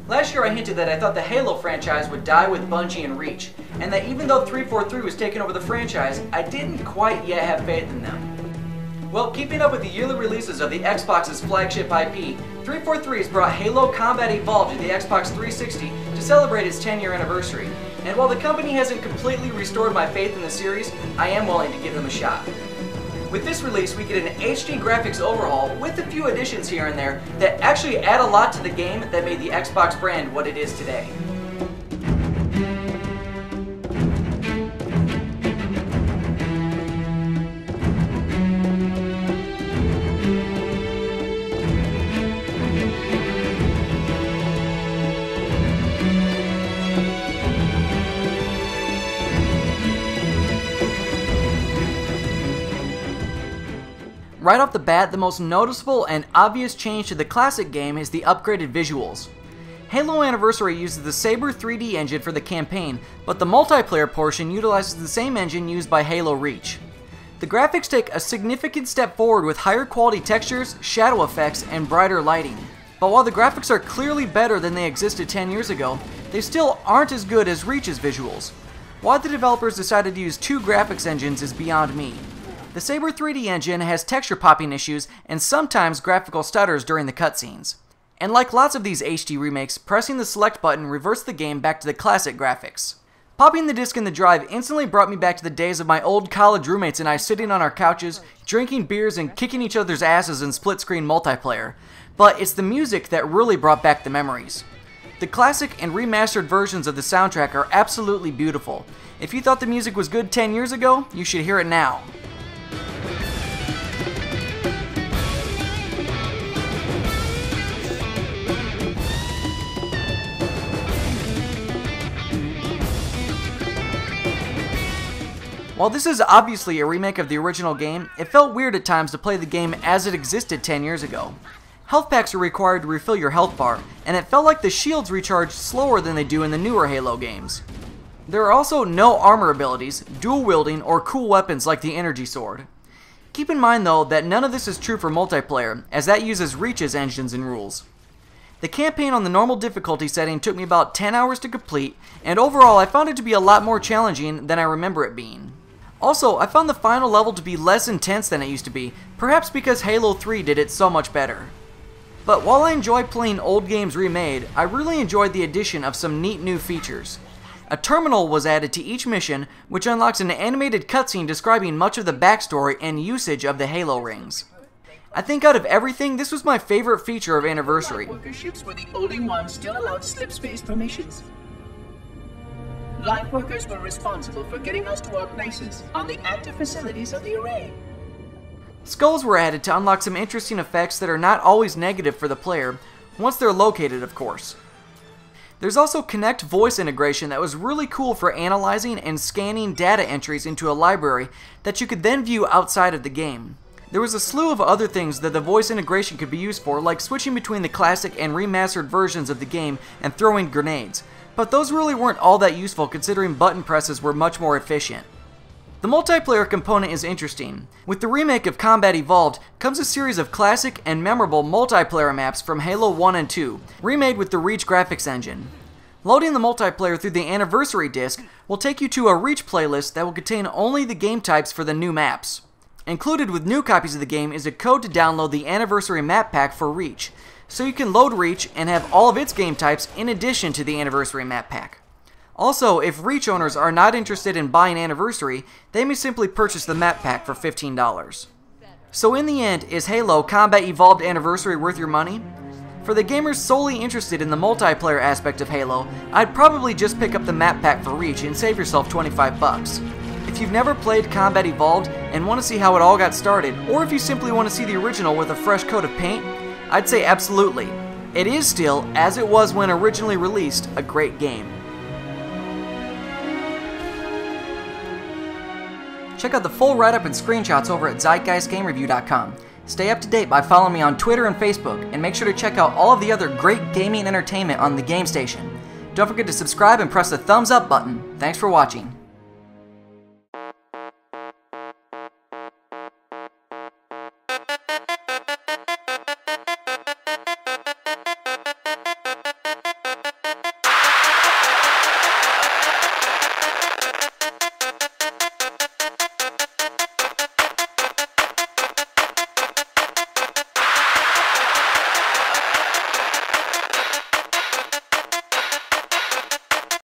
Last year I hinted that I thought the Halo franchise would die with Bungie and Reach, and that even though 343 was taking over the franchise, I didn't quite yet have faith in them. Well, keeping up with the yearly releases of the Xbox's flagship IP, 343 has brought Halo Combat Evolved to the Xbox 360 to celebrate its 10-year anniversary. And while the company hasn't completely restored my faith in the series, I am willing to give them a shot. With this release, we get an HD graphics overhaul with a few additions here and there that actually add a lot to the game that made the Xbox brand what it is today. Right off the bat, the most noticeable and obvious change to the classic game is the upgraded visuals. Halo Anniversary uses the Saber 3D engine for the campaign, but the multiplayer portion utilizes the same engine used by Halo Reach. The graphics take a significant step forward with higher quality textures, shadow effects, and brighter lighting. But while the graphics are clearly better than they existed 10 years ago, they still aren't as good as Reach's visuals. Why the developers decided to use two graphics engines is beyond me. The Saber 3D engine has texture popping issues and sometimes graphical stutters during the cutscenes. And like lots of these HD remakes, pressing the select button reverts the game back to the classic graphics. Popping the disc in the drive instantly brought me back to the days of my old college roommates and I sitting on our couches, drinking beers and kicking each other's asses in split-screen multiplayer. But it's the music that really brought back the memories. The classic and remastered versions of the soundtrack are absolutely beautiful. If you thought the music was good 10 years ago, you should hear it now. While this is obviously a remake of the original game, it felt weird at times to play the game as it existed 10 years ago. Health packs are required to refill your health bar, and it felt like the shields recharged slower than they do in the newer Halo games. There are also no armor abilities, dual wielding, or cool weapons like the energy sword. Keep in mind though that none of this is true for multiplayer, as that uses Reach's engines and rules. The campaign on the normal difficulty setting took me about 10 hours to complete, and overall I found it to be a lot more challenging than I remember it being. Also, I found the final level to be less intense than it used to be, perhaps because Halo 3 did it so much better. But while I enjoy playing old games remade, I really enjoyed the addition of some neat new features. A terminal was added to each mission, which unlocks an animated cutscene describing much of the backstory and usage of the Halo rings. I think out of everything, this was my favorite feature of Anniversary. Worker ships were the only ones still allowed slip space permissions. Light workers were responsible for getting us to our places on the active facilities of the array. Skulls were added to unlock some interesting effects that are not always negative for the player, once they're located of course. There's also Kinect voice integration that was really cool for analyzing and scanning data entries into a library that you could then view outside of the game. There was a slew of other things that the voice integration could be used for, like switching between the classic and remastered versions of the game and throwing grenades. But those really weren't all that useful considering button presses were much more efficient. The multiplayer component is interesting. With the remake of Combat Evolved comes a series of classic and memorable multiplayer maps from Halo 1 and 2, remade with the Reach graphics engine. Loading the multiplayer through the Anniversary disc will take you to a Reach playlist that will contain only the game types for the new maps. Included with new copies of the game is a code to download the Anniversary map pack for Reach, so you can load Reach and have all of its game types in addition to the Anniversary map pack. Also, if Reach owners are not interested in buying Anniversary, they may simply purchase the map pack for $15. So in the end, is Halo Combat Evolved Anniversary worth your money? For the gamers solely interested in the multiplayer aspect of Halo, I'd probably just pick up the map pack for Reach and save yourself 25 bucks. If you've never played Combat Evolved and want to see how it all got started, or if you simply want to see the original with a fresh coat of paint, I'd say absolutely. It is still, as it was when originally released, a great game. Check out the full write-up and screenshots over at ZeitgeistGameReview.com. Stay up to date by following me on Twitter and Facebook, and make sure to check out all of the other great gaming entertainment on the Game Station. Don't forget to subscribe and press the thumbs up button. Thanks for watching.